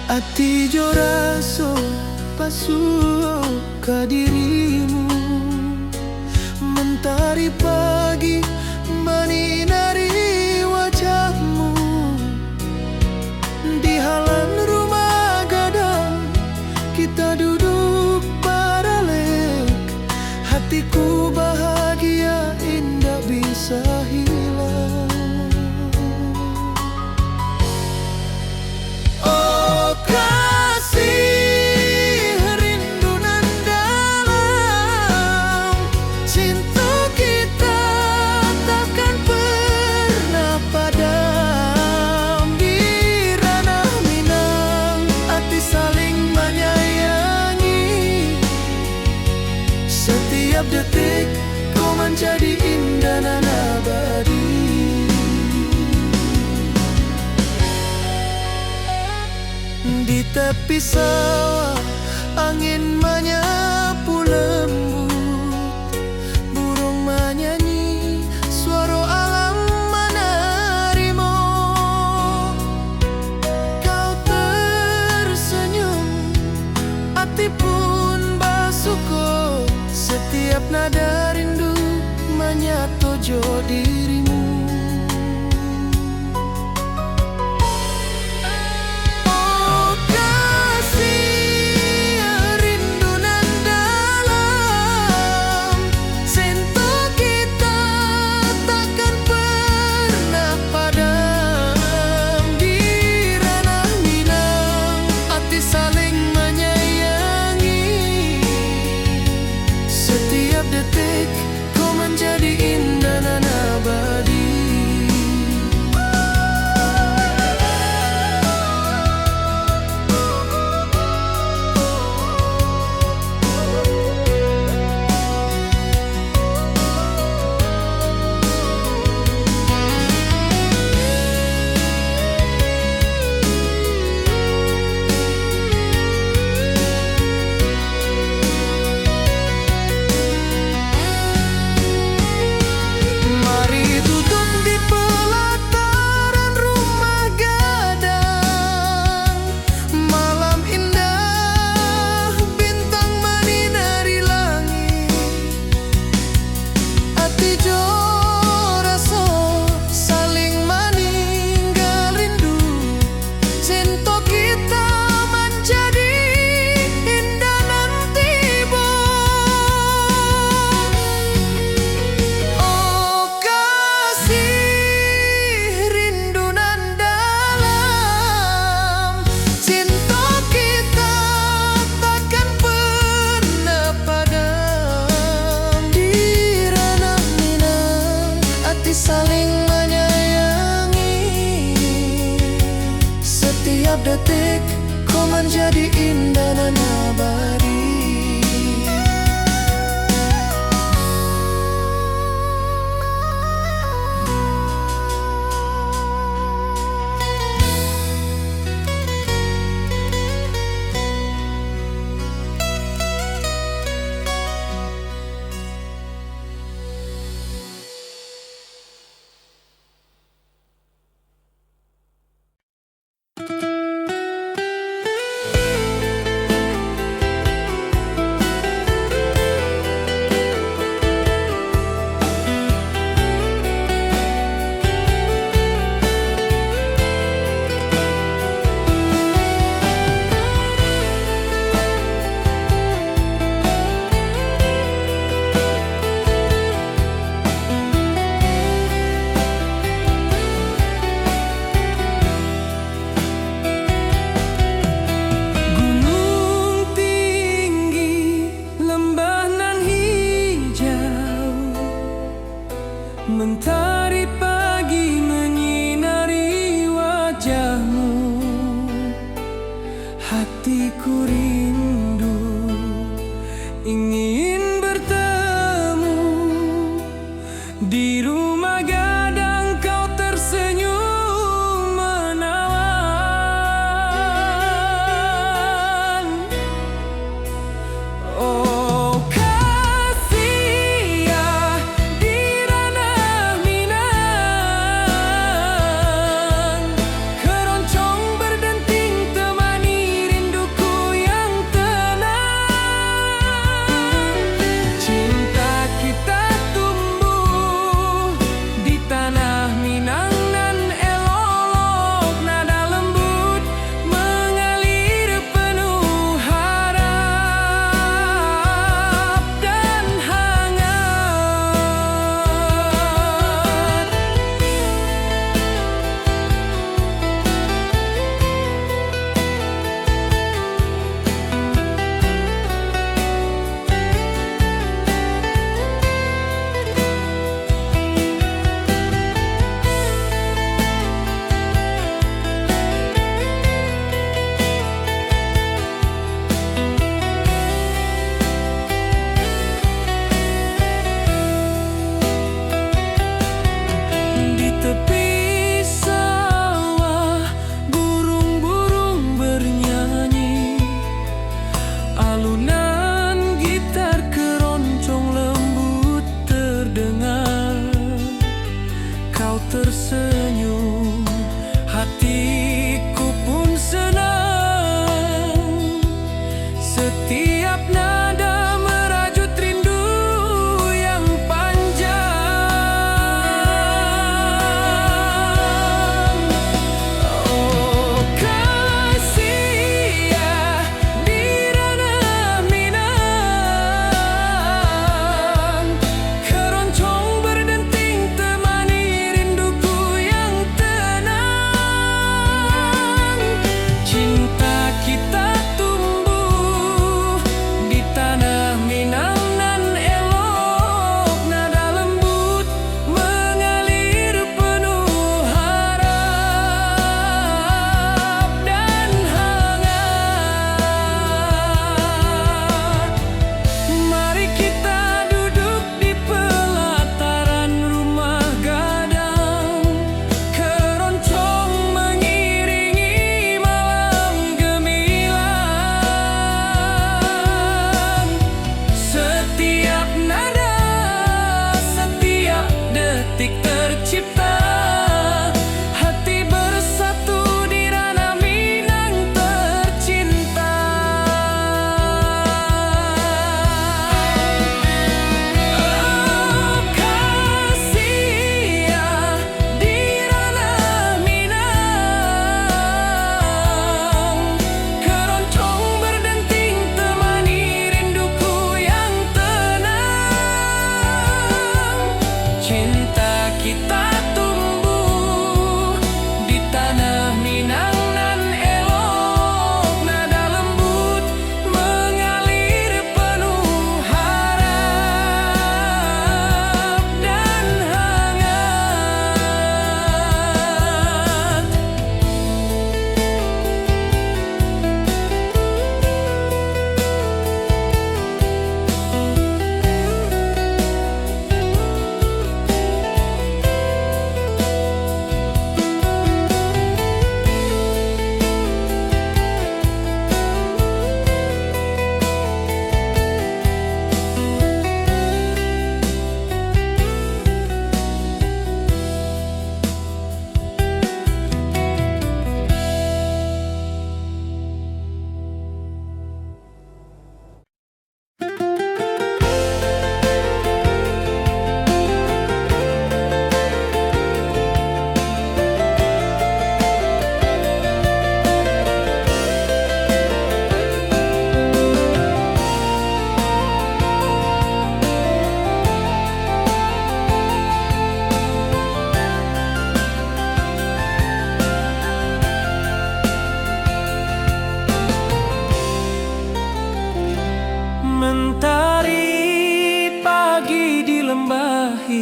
Ati jo raso pasuo ka dirimu, mentari pagi menyinari wajahmu. Di halaman rumah gadang kita duduk paralek, hatiku bahagia indah bisa hilang. Oh kasih, rindu nan dalam, cinta kita takkan pernah padam. Di ranah Minang, hati saling menyayangi. Setiap detik kau menjadi indah dan abadi. Di tepi sawah angin menyapu lembut, burung menyanyi, suara alam menerimu. Kau tersenyum, hati pun bersyukur. Setiap nada rindu menyatu jo dirimu. Jadi indah dan abadi. Saling menyayangi. Setiap detik kau menjadi indah dan abadi. Mentari pagi menyinari wajahmu, hatiku rindu ingin bertemu. Di rumah gadang kau tersenyum menawan. Oh kasih ya, di ranah Minang.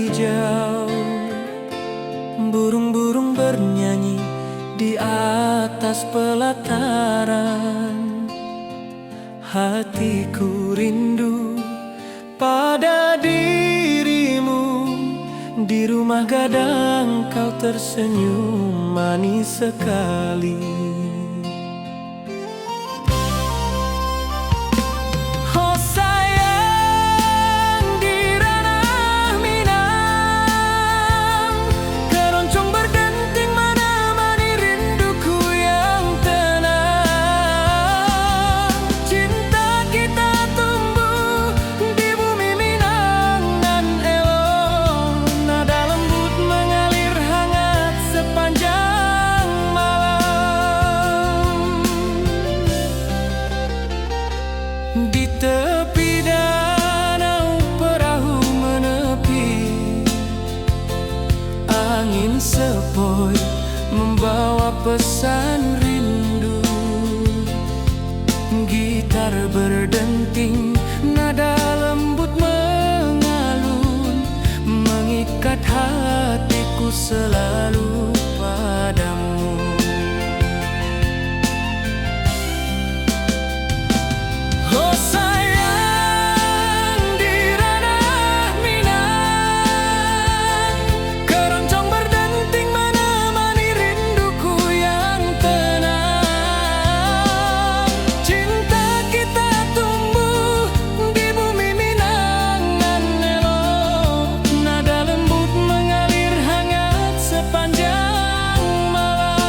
hijau. Burung-burung bernyanyi di atas pelataran. Hatiku rindu pada dirimu. Di rumah gadang kau tersenyum manis sekali. Oh sayang, di ranah Minang, keroncong berdenting menemani rinduku yang tenang. Cinta kita tumbuh di bumi Minang nan elok. Nada lembut mengalir hangat sepanjang malam. Di tepi danau perahu menepi, angin sepoi membawa pesan rindu. Gitar berdenting, nada lembut mengalun, mengikat hatiku selalu padamu. Oh sayang, di ranah Minang, keroncong berdenting menemani rinduku yang tenang. Cinta kita tumbuh di bumi Minang nan elok. Nada lembut mengalir hangat sepanjang malam.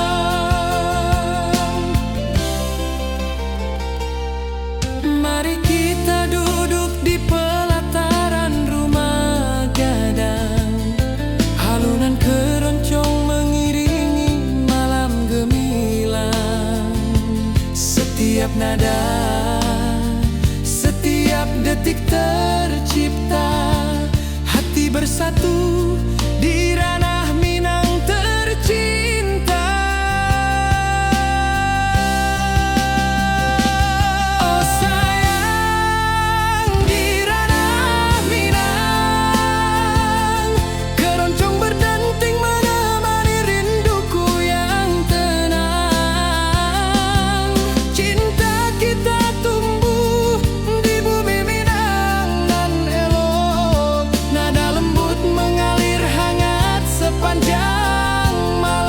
Mari kita duduk di pelataran rumah gadang. Alunan keroncong mengiringi malam gemilang. Setiap nada, setiap detik tercipta. Hati bersatu di ranah Minang tercinta. Oh sayang, di ranah Minang, keroncong berdenting menemani rinduku yang tenang. Cinta kita tumbuh di bumi Minang nan elok. Nada lembut mengalir hangat sepanjang malam.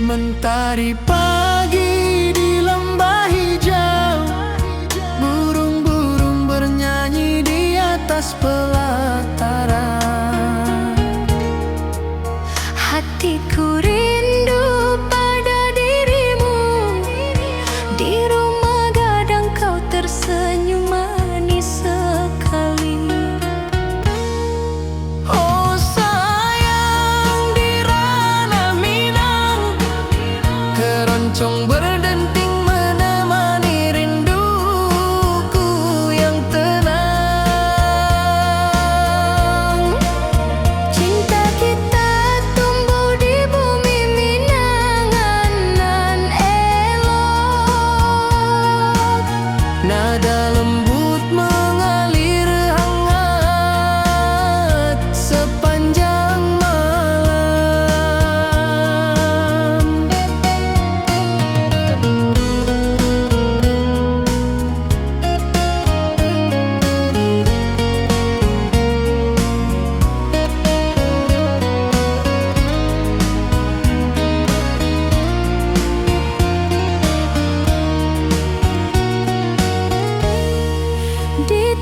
Mentari pagi di lembah hijau, burung-burung bernyanyi di atas pelataran. Hatiku rindu pada dirimu. Di rumah gadang kau tersenyum manis sekali. Oh sayang, di ranah Minang, keroncong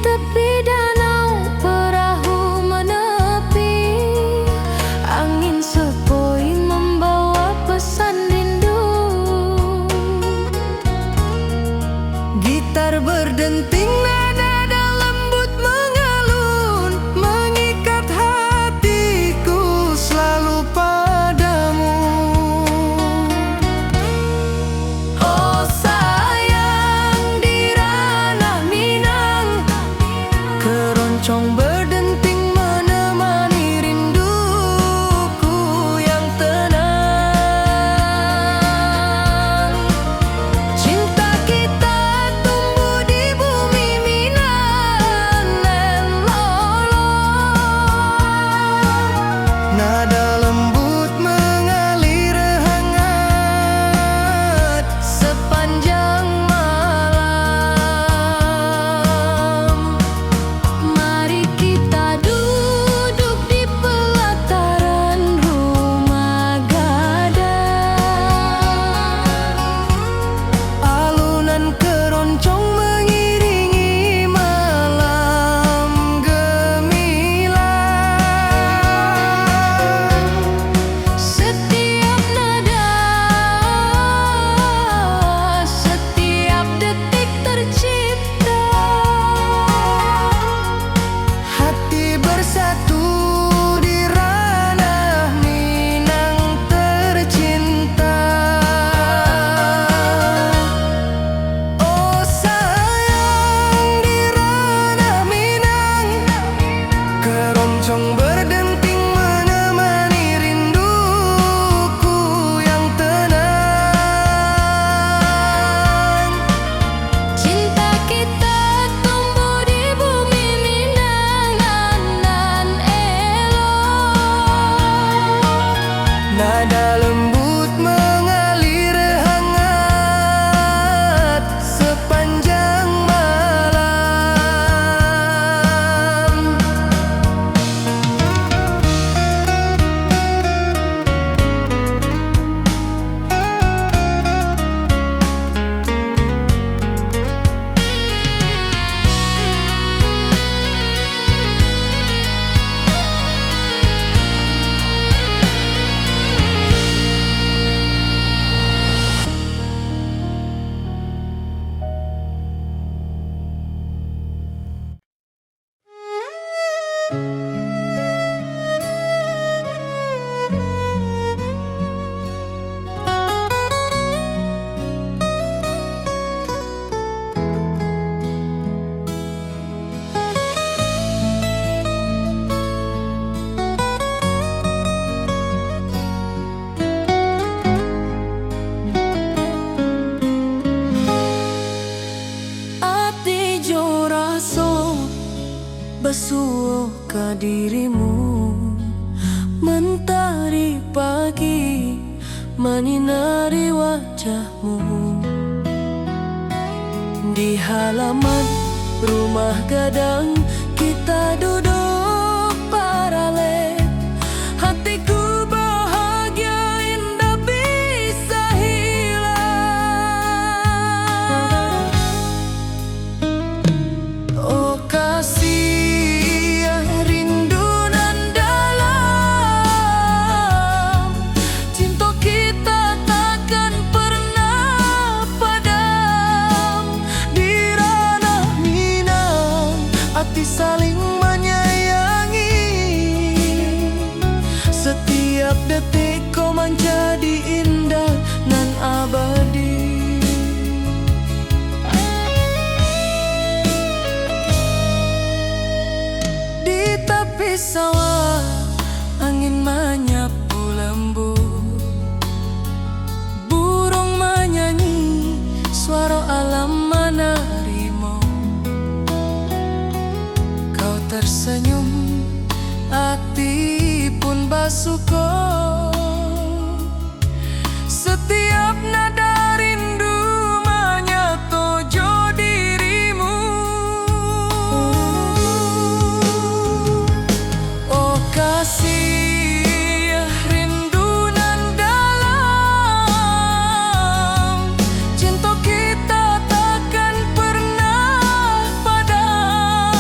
tepi danau perahu menepi, angin sepoi membawa pesan rindu. Gitar berdenting, nada lembut mengalun, mengikat hatiku selalu padamu. Oh sayang, di ranah Minang, Keroncong berdenting menemani rinduku yang tenang. cinta kita tumbuh di bumi Minang dan lolong. Nada lembut mengalir hangat Sepanjang malam, mari kita duduk di pelataran rumah gadang. alunan keroncong mengiringi malam gemilang. Setiap nada, setiap detik tercipta, Hati bersatu di ranah Minang tercinta. Oh sayang, di ranah Minang, keroncong berdenting menemani rinduku yang tenang. cinta kita tumbuh di bumi Minang nan elok. Nada lembut mengalir hangat sepanjang malam. Ati jo raso basuh ke dirimu, mentari pagi menyinari wajahmu. Di halaman rumah gadang kita duduk paralel, hatiku bahagia indah bisa hilang. Oh kasih rindu nan dalam, cinta kita takkan pernah padam. Di ranah Minang, hati saling menyayangi, setiap detik kau menjadi indah nan abadi. Di tepi sawah angin menyapu lembut, burung menyanyi, suara alam menerimu. Kau tersenyum, hati pun basuh. Setiap nada rindu menyatu jo dirimu. Oh kasih rindu nan dalam, cinta kita takkan pernah padam.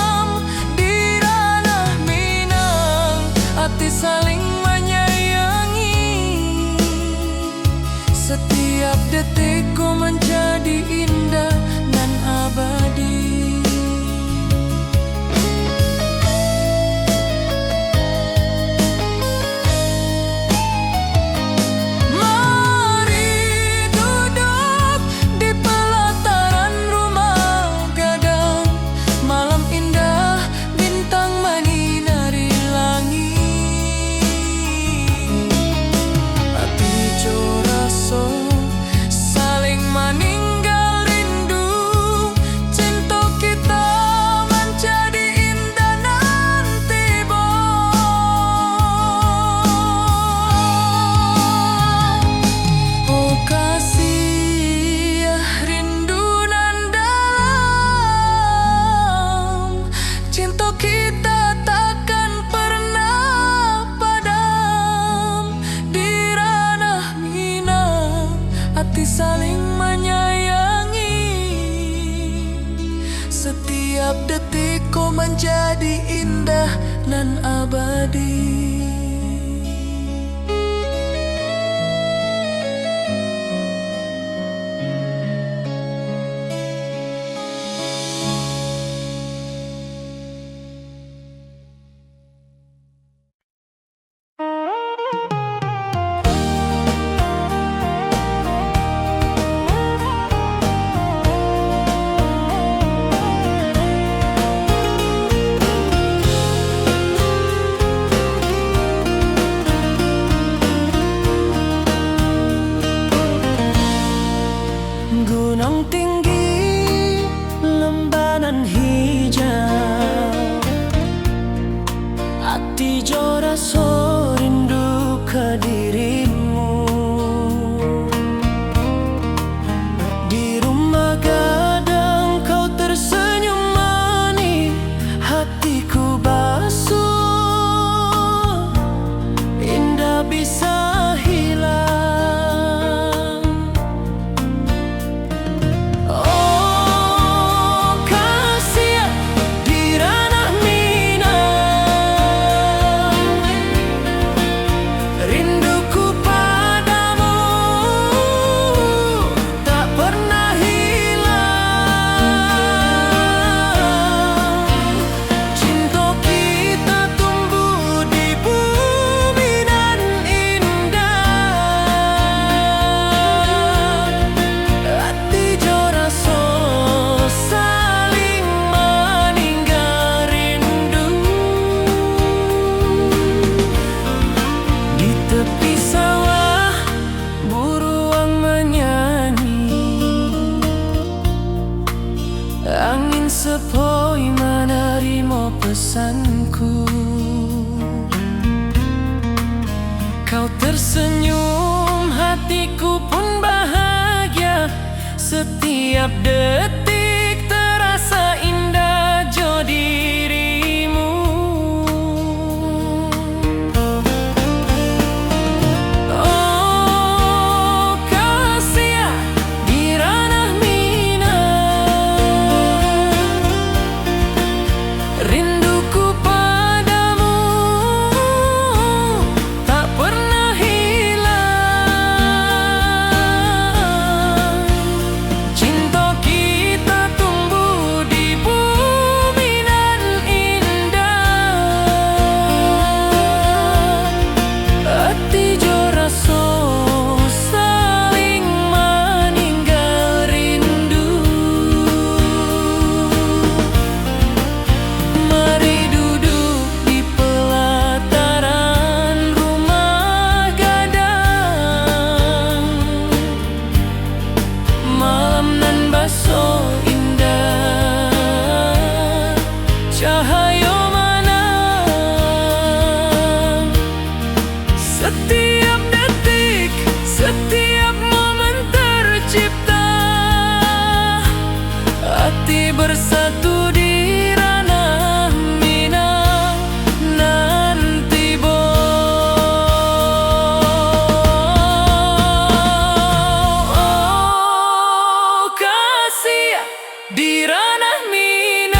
Setiap detik kau menjadi indah nan abadi. Gunung tinggi, lembanan hijau, hati jora so rindu ke dirimu. Di rumah gadang kau tersenyum manis, hatiku basuh, indah bisa hilang. Angin sepoi menerima pesanku. Kau tersenyum, hatiku pun bahagia. Setiap detik terasa indah jo dirimu. Oh kasih di ranah rinduku padamu tak pernah hilang. Cinta kita tumbuh di bumi nan indah. Hati jo rasa saling meninggal rindu. Mari duduk di pelataran rumah gadang. Malam nan baso indah, cahaya mana. Setiap detik, setiap momen tercipta. Hati bersatu di ranah Minang nanti bo. Oh kasih di ranah Minang.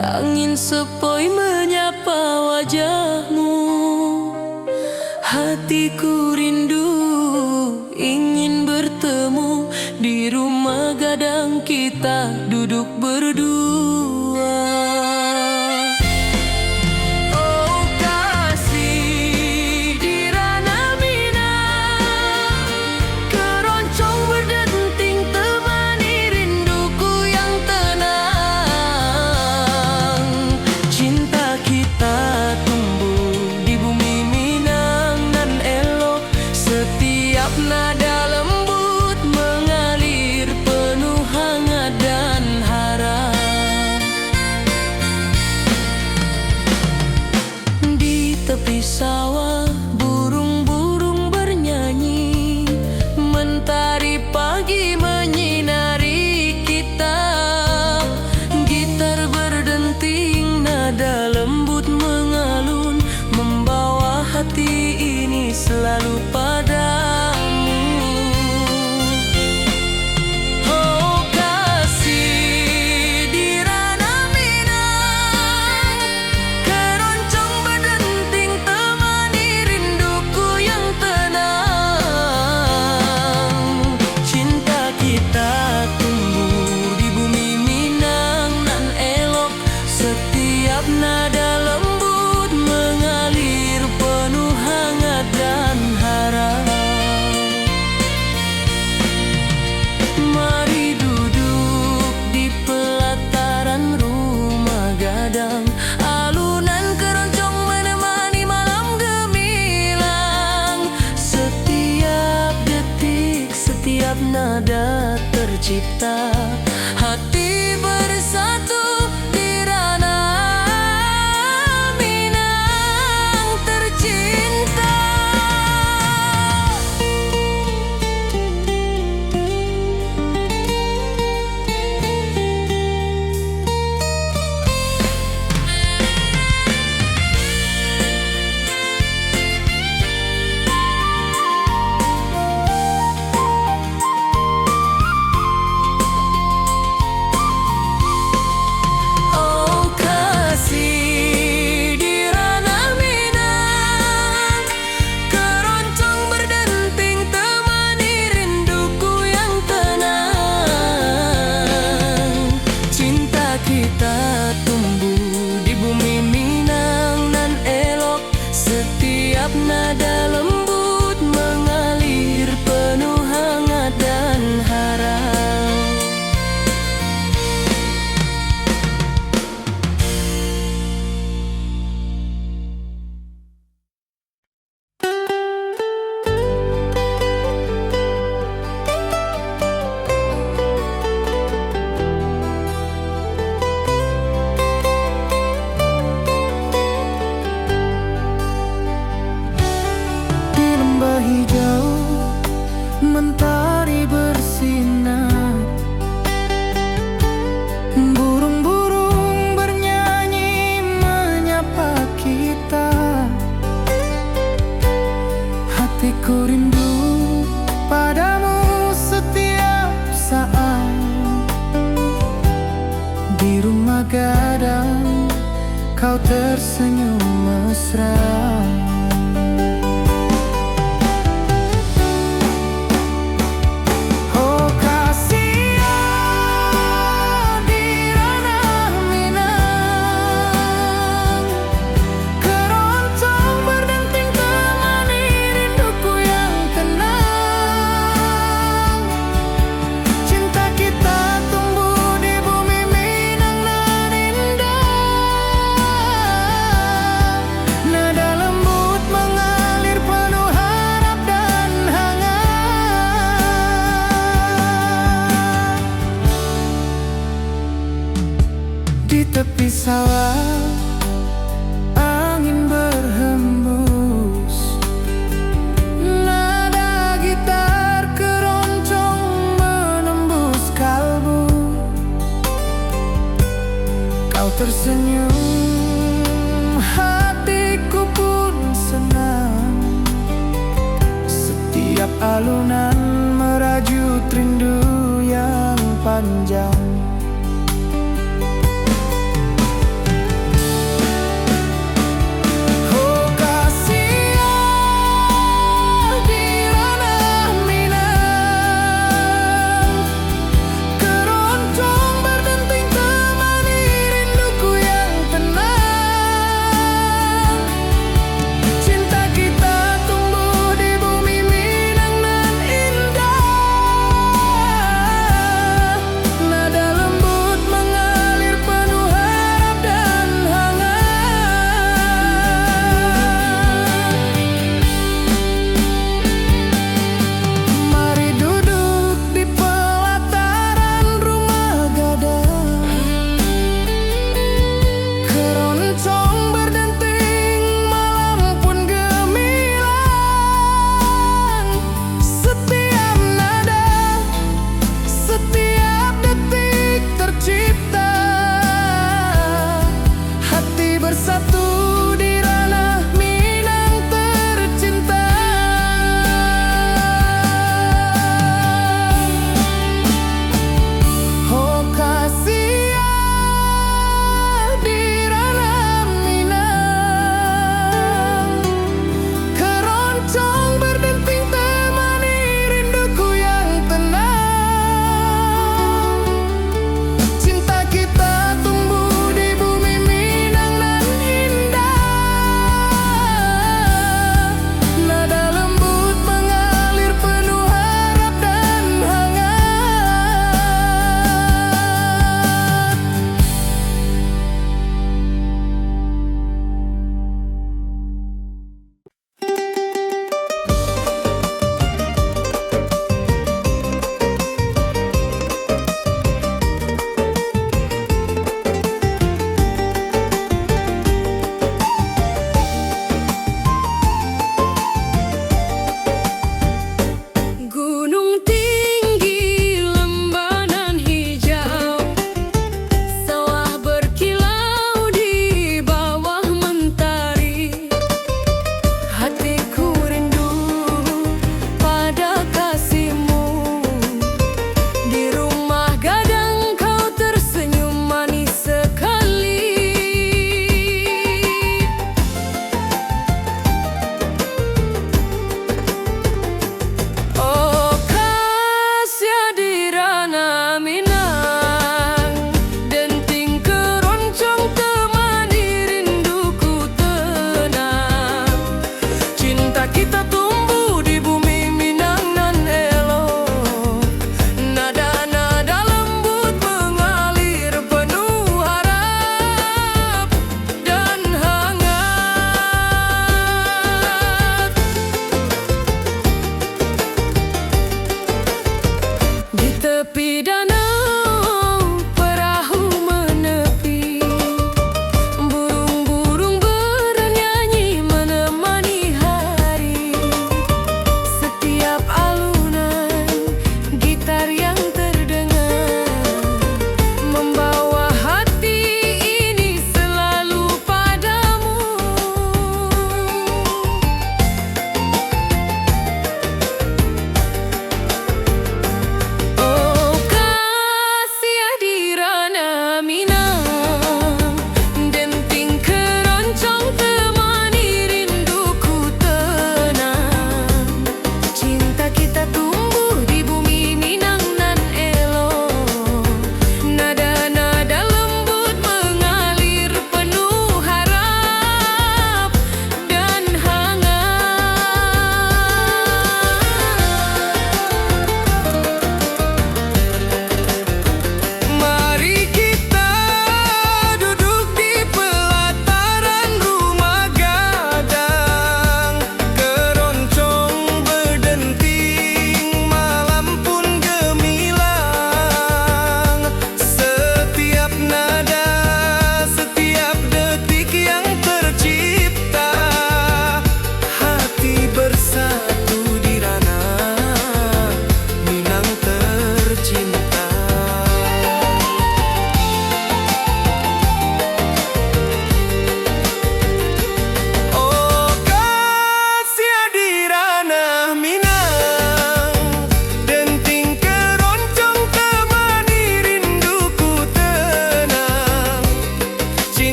Angin sepoi menyapa wajahmu. Hatiku rindu ingin bertemu di rumah gadang kita duduk berdua. Oh kasih di ranah Minang, keroncong berdenting temani rinduku yang tenang. Cinta kita tumbuh di bumi Minang nan elok, setiap nada lembut mengalir penuh hangat dan harap. Di tepi sawah burung-burung bernyanyi, mentari pagi menyinari kita. Gitar berdenting, nada lembut mengalun, membawa hati ini selalu padamu. Oh kasih di ranah Minang, keroncong berdenting temani rinduku yang tenang. Cinta kita tumbuh di bumi Minang nan elok, setiap nada lembut mengalir penuh hangat dan harap. Mari duduk di pelataran rumah gadang, alunan keroncong menemani malam gemilang. Setiap detik, setiap nada tercipta, hati bersatu di ranah Minang tercinta. Oh kasih di ranah Minang, keroncong berdenting temani rinduku yang tenang. Cinta kita tumbuh di bumi Minang nan elok, setiap nada lembut mengalir penuh hangat dan harap. Di lembah hijau mentari bersinar, burung-burung bernyanyi menyapa kita. Hatiku rindu padamu setiap saat. Di rumah gadang kau tersenyum mesra. Oh kasih di ranah Minang, keroncong berdenting temani rinduku yang tenang. Cinta kita tumbuh di bumi Minang nan indah. Nada lembut mengalir penuh harap dan hangat. Di tepi sawah angin berhembus, nada gitar keroncong menembus kalbu. Kau tersenyum, hatiku pun senang. Setiap alunan merajut rindu yang panjang.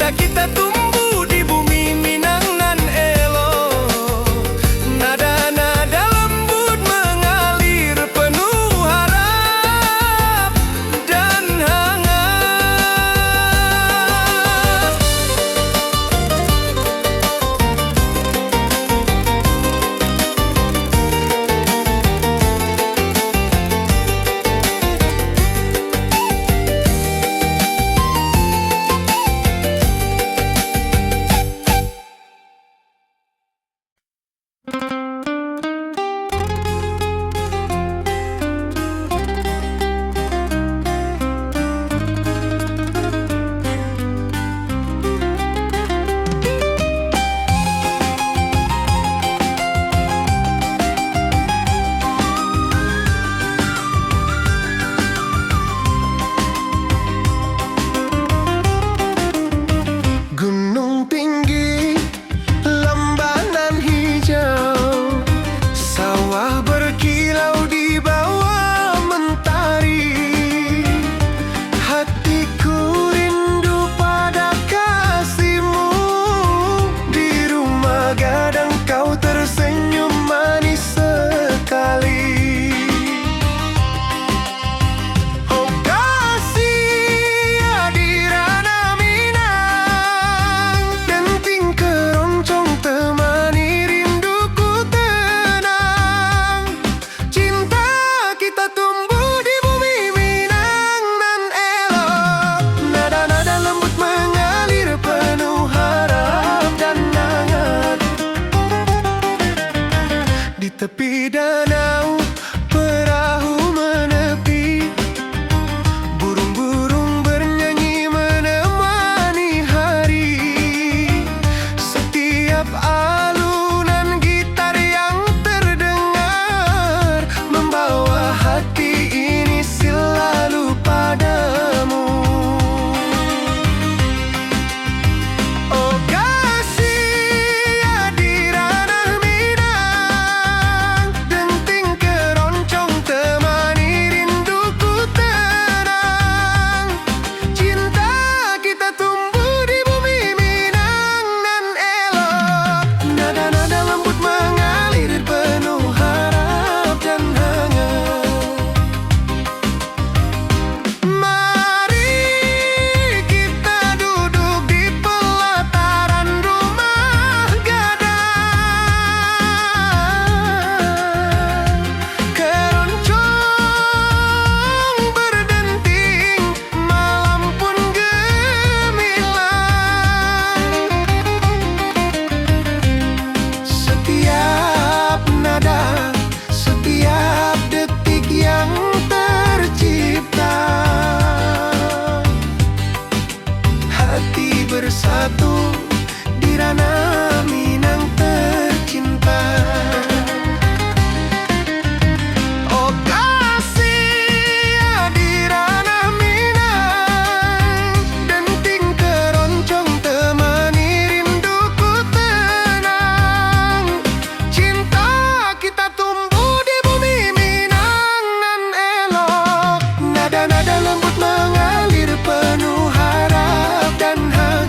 Cinta kita tumbuh di bumi Minang nan elok. Nada-nada lembut mengalir penuh harap dan hangat. Gunung tinggi, lembanan hijau, sawah berkilau di bawah mentari. Hatiku rindu pada kasihmu. Di rumah gadang kau tersenyum manis sekali. Oh kasih hadirana Minang, denting keroncong temani rinduku tenang. Cinta kita tumbuh di bumi Minang nan elok. Nada-nada lembut mengalir penuh harap dan hangat. Di tepi danau perahu menepi, burung-burung bernyanyi menemani hari. Setiap alunan gitar yang terdengar membawa hati ini selalu padamu. Oh kasih hadirana Minang, denting keroncong temani rinduku tenang. Cinta kita tumbuh di bumi Minang nan elok. Nada-nada lembut mengalir penuh harap dan hangat. Mari kita duduk di pelataran rumah gadang. Keroncong berdenting, malam pun gemilang. Setiap nada, setiap detik yang tercipta, hati bersatu di ranah Minang tercinta. Oh kasih hadirana Minang, denting keroncong temani rinduku tenang. Cinta kita tumbuh di bumi Minang nan elok. Nada-nada lembut mengalir penuh harap dan hangat.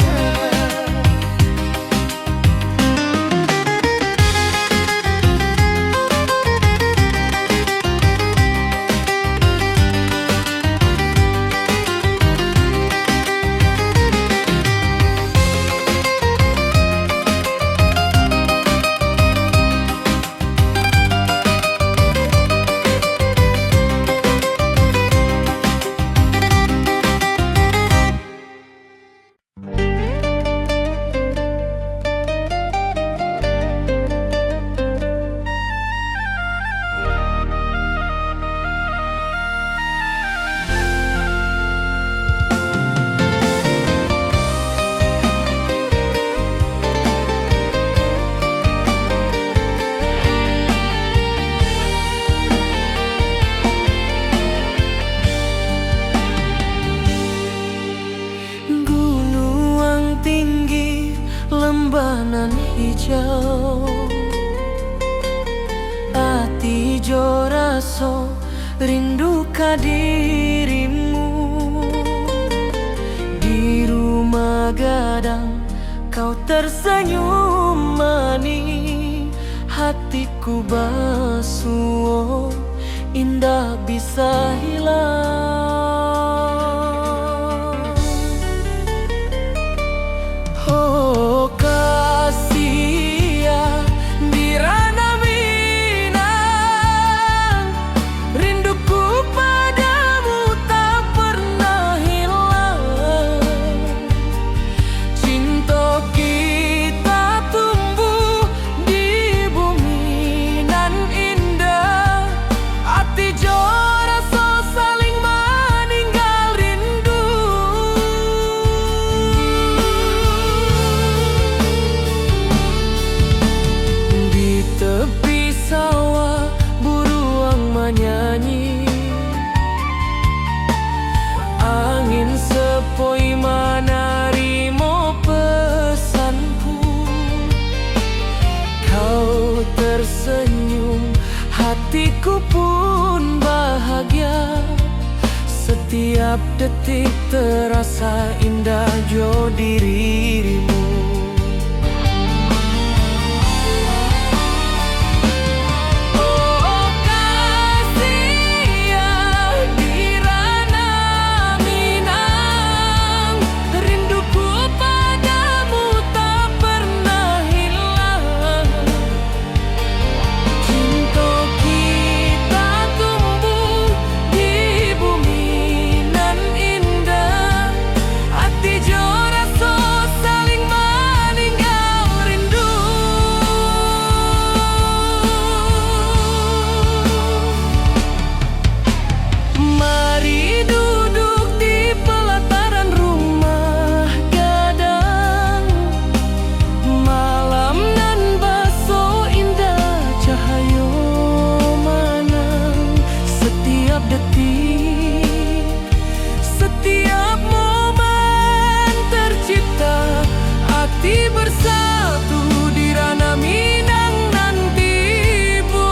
hijau. Ati jo raso rindu ka dirimu. Di rumah gadang Kau tersenyum manis, hatiku basuh, indah bisa hilang. Oh kasih ya di ranah Minang, rinduku padamu tak pernah hilang. Cinta kita tumbuh di bumi nan indah, hati jora so saling meninggal rindu. Di tepi sawah buruang menyanyi, angin sepoi menerima pesanku. Kau tersenyum, hatiku pun bahagia. Setiap detik terasa indah jo dirimu. Oh kasih ya di ranah Minang, rinduku padamu tak pernah hilang. Cinta kita tumbuh di bumi nan indah, hati jora so saling meninggal rindu. Mari duduk di pelataran rumah gadang, malam nan baso indah cahaya manang. Setiap detik, setiap momen tercipta, hati bersatu di ranah Minang nan tiba.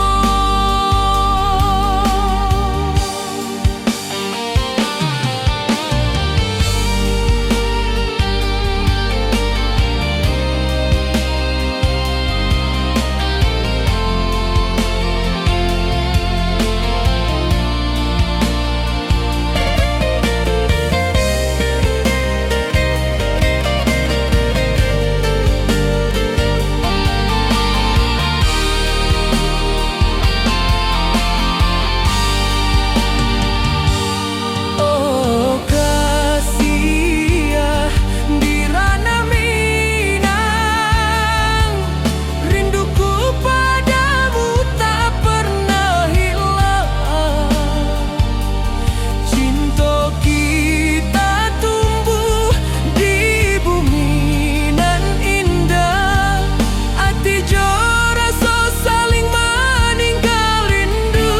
Oh kasih ya di ranah Minang, rinduku padamu tak pernah hilang. Cinta kita tumbuh di bumi nan indah, hati jora so saling meninggal rindu.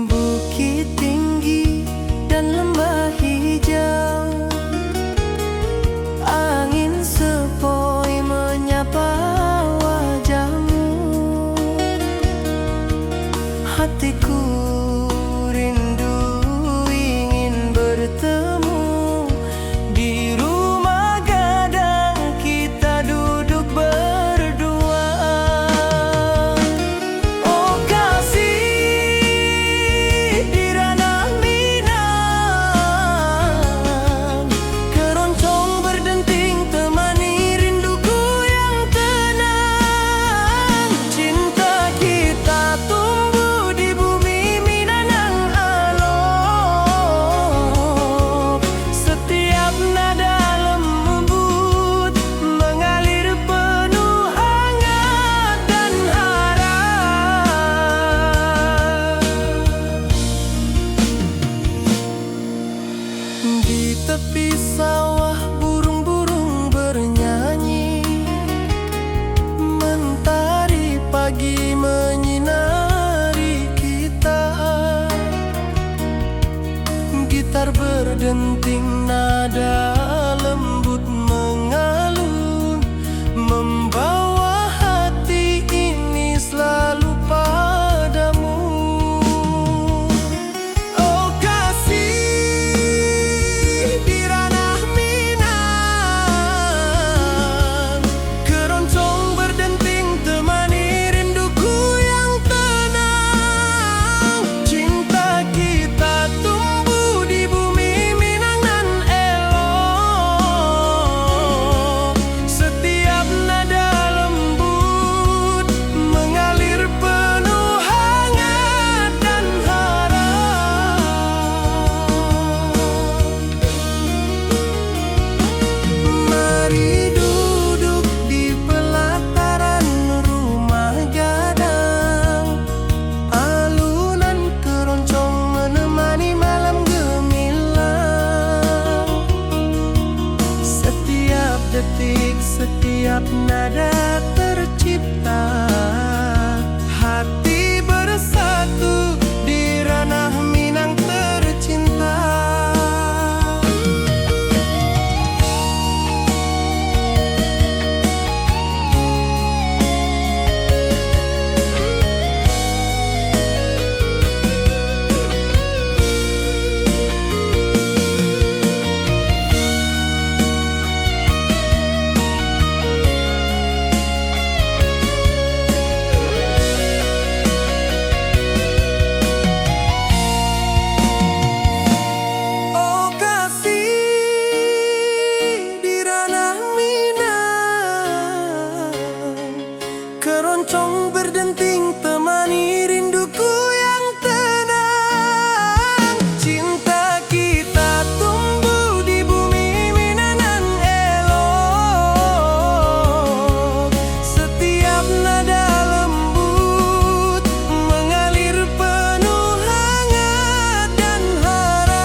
Bukit tinggi dan lembah hijau, angin sepoi menyapa wajahmu. Hatiku rindu ingin bertemu di rumah gadang, kita duduk berdua. Oh kasih di ranah Minang, keroncong berdenting temani rinduku yang tenang. Cinta kita tumbuh berdenting, nada lembut mengalun, membawa hati ini selalu padamu. Oh kasih di ranah Minang, keroncong berdenting temani rinduku yang tenang. Cinta kita tumbuh di bumi Minang nan elok, setiap nada lembut mengalir penuh hangat dan harap. Mari duduk di pelataran rumah gadang, alunan keroncong menemani malam gemilang. Setiap detik, setiap nada tercipta, hati bersatu di ranah Minang tercinta. Oh kasih di ranah Minang, keroncong berdenting temani rinduku yang tenang. Cinta kita tumbuh di bumi Minang nan elok, setiap nada lembut mengalir penuh hangat dan harap.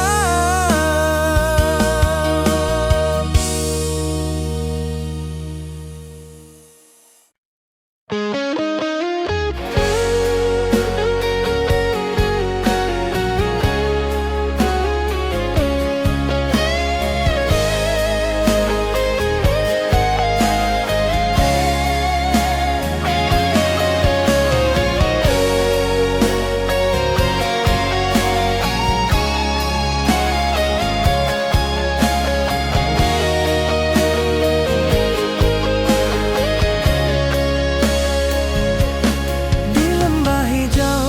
Di lembah hijau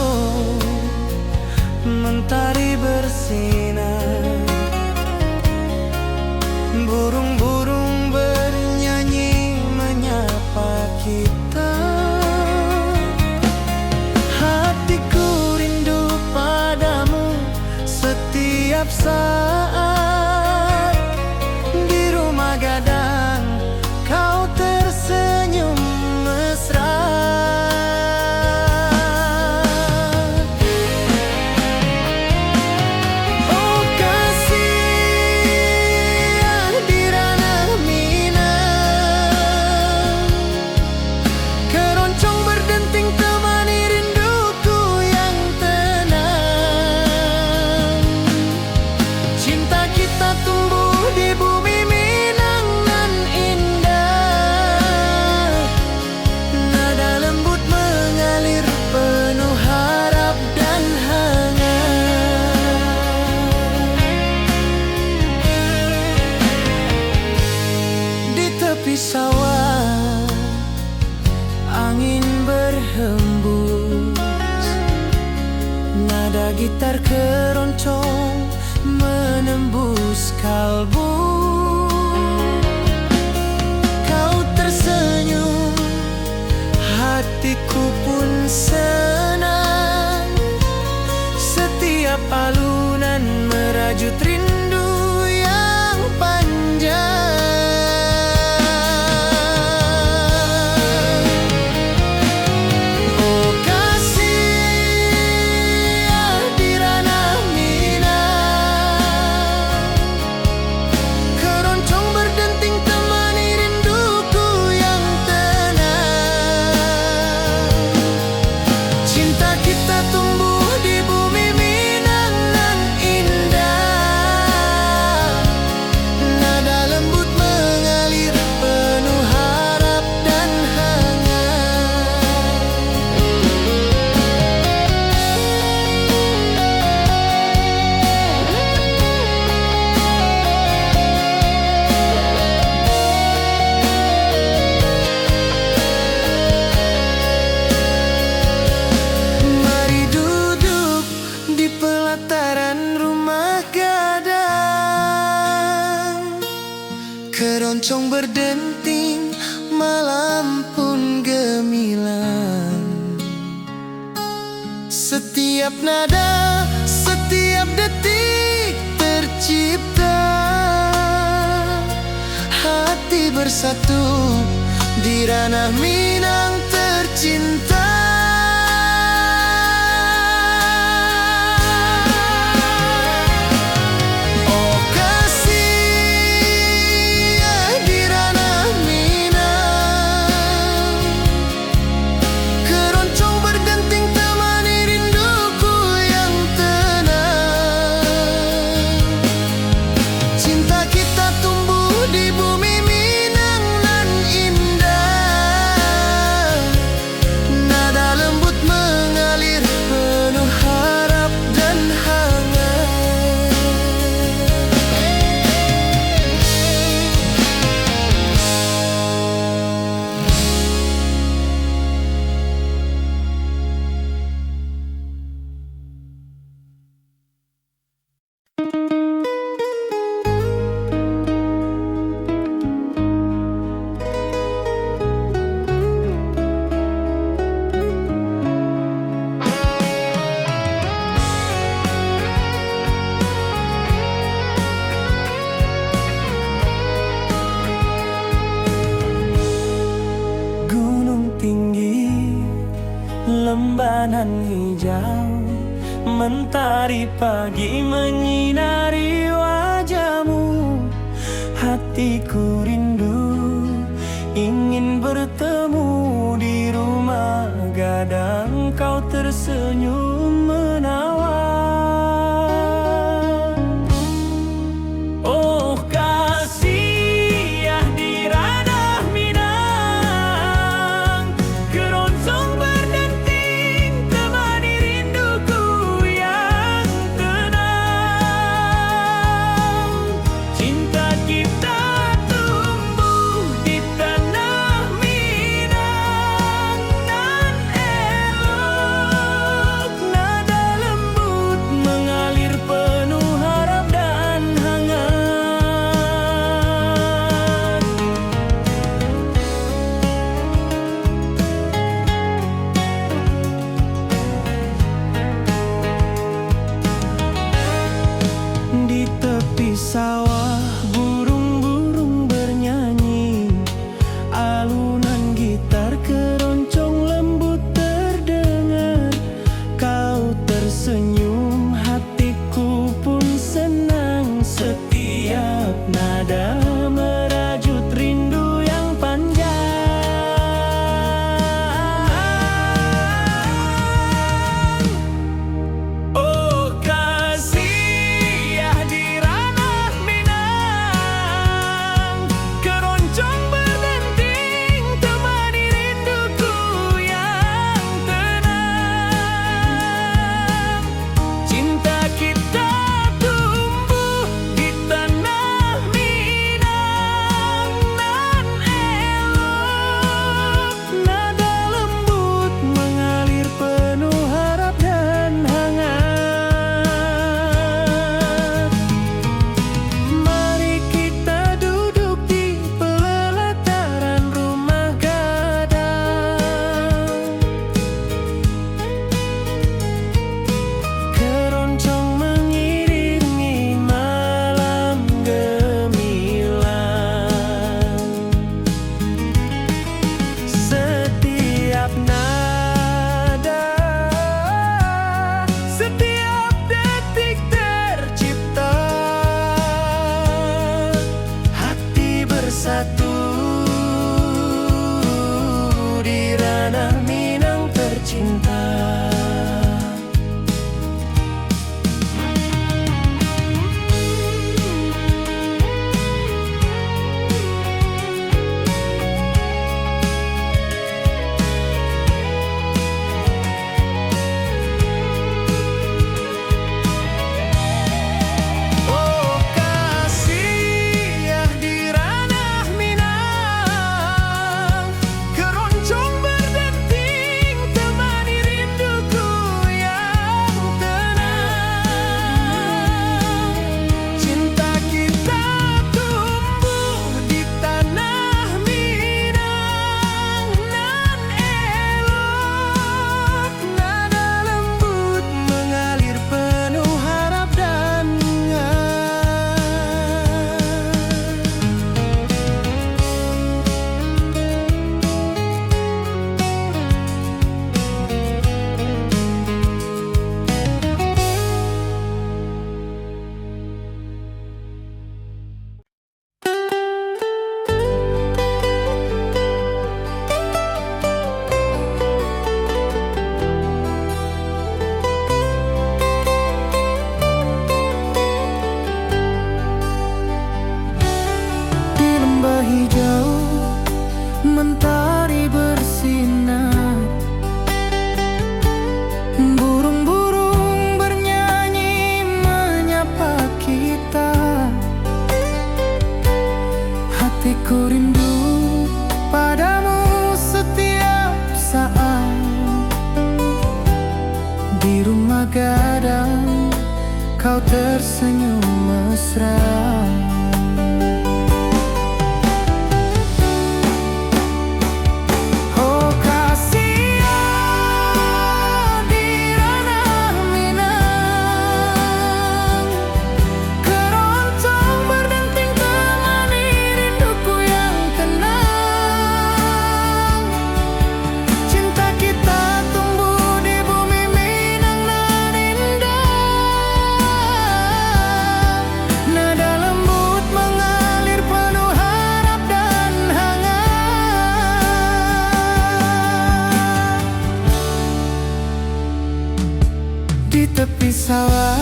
mentari bersinar, burung-burung bernyanyi menyapa kita. Hatiku rindu padamu setiap saat. Di rumah gadang kau tersenyum mesra. Oh kasih di ranah Minang, keroncong berdenting temani rinduku yang tenang. Cinta kita tumbuh di bumi Minang nan indah, nada lembut mengalir penuh harap dan hangat. Di tepi sawah angin berhembus, nada gitar keroncong menembus kalbu. Kau tersenyum, hatiku pun senang. Setiap alunan merajut rindu yang panjang. Oh kasih di ranah Minang, keroncong berdenting temani rinduku yang tenang. Cinta kita kita kita Setiap nada, setiap detik tercipta, hati bersatu di ranah Minang tercinta. Oh kasih di ranah Minang, keroncong berdenting temani rinduku yang tenang. Cinta kita tumbuh di bumi Minang nan indah, nada lembut mengalir penuh harap dan hangat. Gunung tinggi, lembanan hijau, mentari pagi menyinari wajahmu. Hatiku rindu, ingin bertemu di rumah gadang, kau tersenyum menawan. Oh kasih di ranah Minang, keroncong berdenting temani rinduku yang tenang. Cinta kita tumbuh di tanah Minang nan elok, kau tersenyum mesra. Oh Kasia di ranah Minang, keroncong berdenting temani rinduku yang tenang. Cinta kita tumbuh di bumi Minang nan indah. Nada lembut mengalir penuh harap dan hangat. Di tepi sawah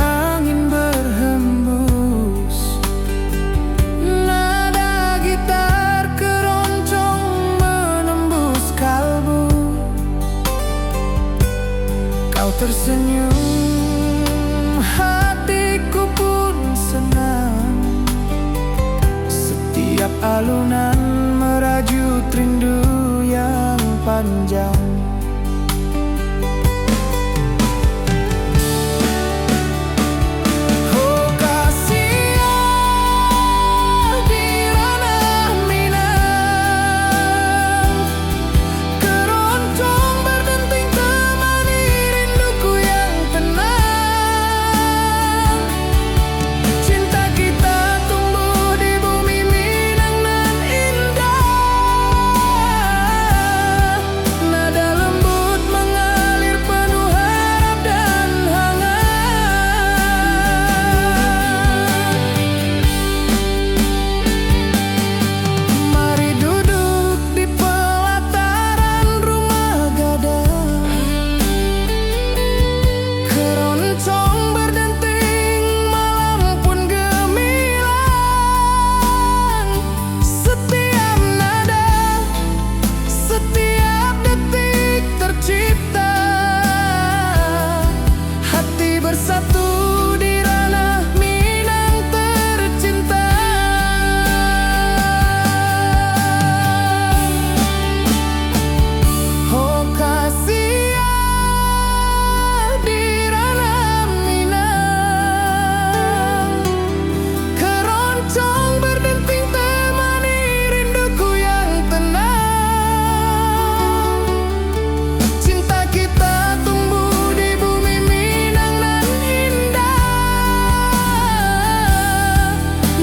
angin berhembus, nada gitar keroncong menembus kalbu. Kau tersenyum, hatiku pun senang. Setiap alunan merajut rindu yang panjang. Oh Kasia di ranah Minang, keroncong berdenting temani rinduku yang tenang. Cinta kita tumbuh di bumi Minang nan indah. Nada lembut mengalir penuh harap dan hangat. Mari duduk di pelataran rumah gadang, keroncong berdenting malam pun gemilang. Setiap nada, setiap detik tercipta, hati bersatu di ranah Minang tercinta. Oh Kasia di ranah Minang, keroncong berdenting temani rinduku yang tenang. Cinta kita tumbuh di bumi Minang nan indah.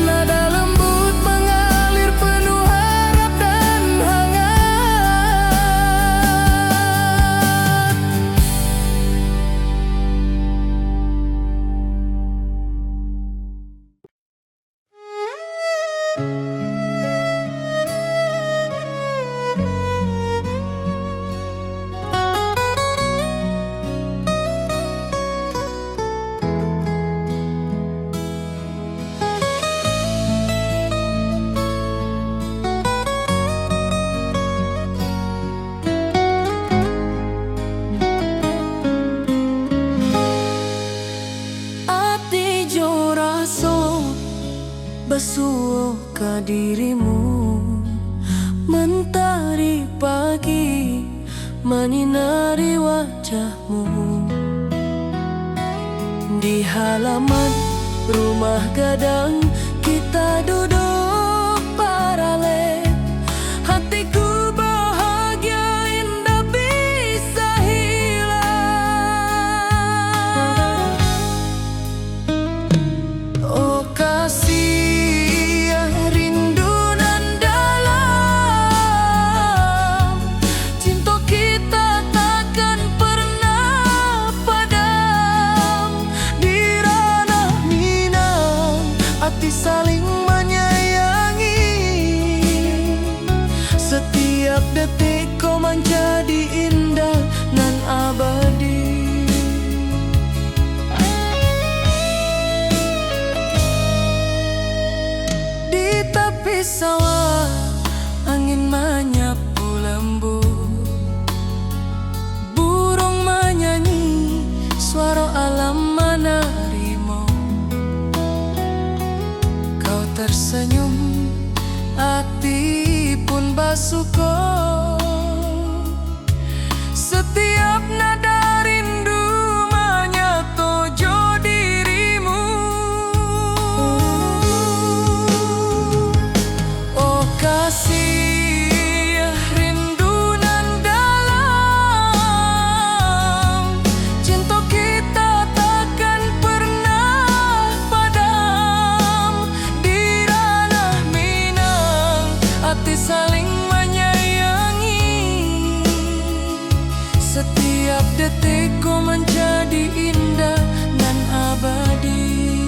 Nada lembut mengalir penuh harap dan hangat. Ati jo raso basuh ke dirimu, mentari pagi menyinari wajahmu. Di halaman rumah gadang kita duduk paralel. Hatiku bahagia indah bisa hilang. Oh Kasia rindu nan dalam, cinta kita takkan pernah padam. Di ranah Minang hati saling menyayangi. Setiap detik kau menjadi indah nan abadi. Di tepi sawah angin menyapu lembut, burung menyanyi suara alam menerimu. Kau tersenyum, hati pun basuh. Setiap nada rindu menyatu. Setiap detikku menjadi indah dan abadi.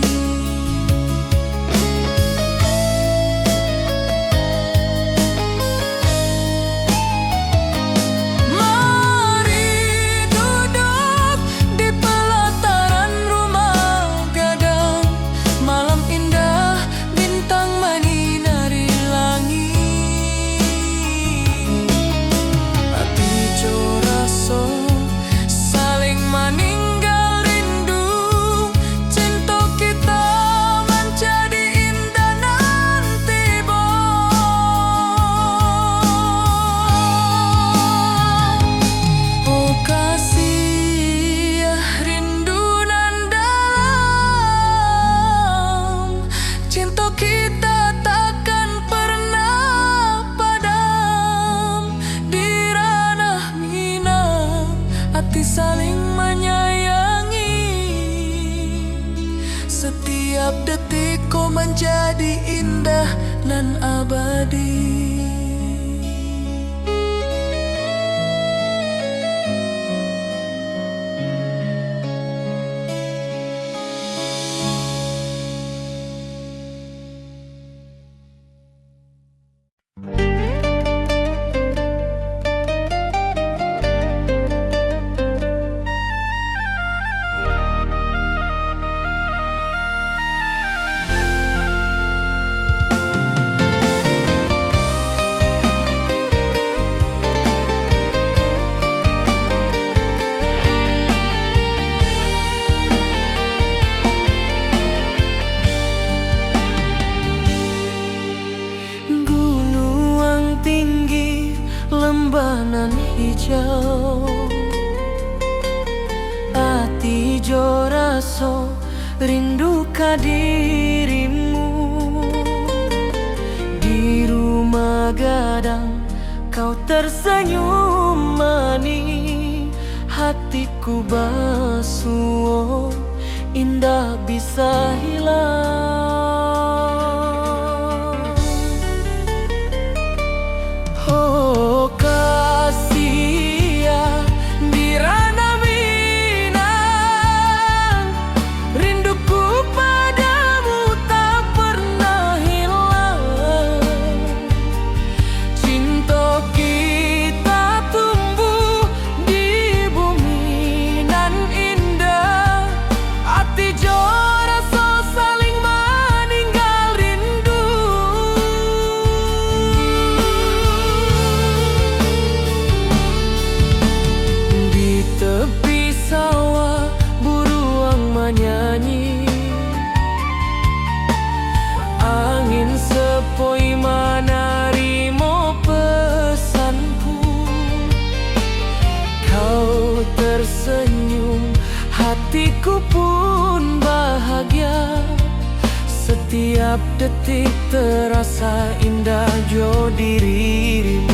Mari duduk di pelataran rumah gadang. Malam indah, bintang menyinari langit. Hati joraso saling meninggal rindu. Cinta kita menjadi indah nanti oh kasih rindu nan dalam. Cinta kita takkan pernah padam. Di ranah minang hati saling menyayangi. Setiap detikku menjadi indah dan abadi. Gunung tinggi, lembanan hijau, hati joraso rindu ka dirimu. Di rumah gadang kau tersenyum manis. Hatiku basuh, indah bisa hilang. Oh kasih ya, di ranah minang, rinduku padamu tak pernah hilang. Cinta kita tumbuh di bumi nan indah. Hati joraso saling meninggal rindu. Di tepi sawah buruang menyanyi. Angin sepoi menarimo pesanku. Kau tersenyum, hatiku pun bahagia. Setiap detik terasa indah jo dirimu.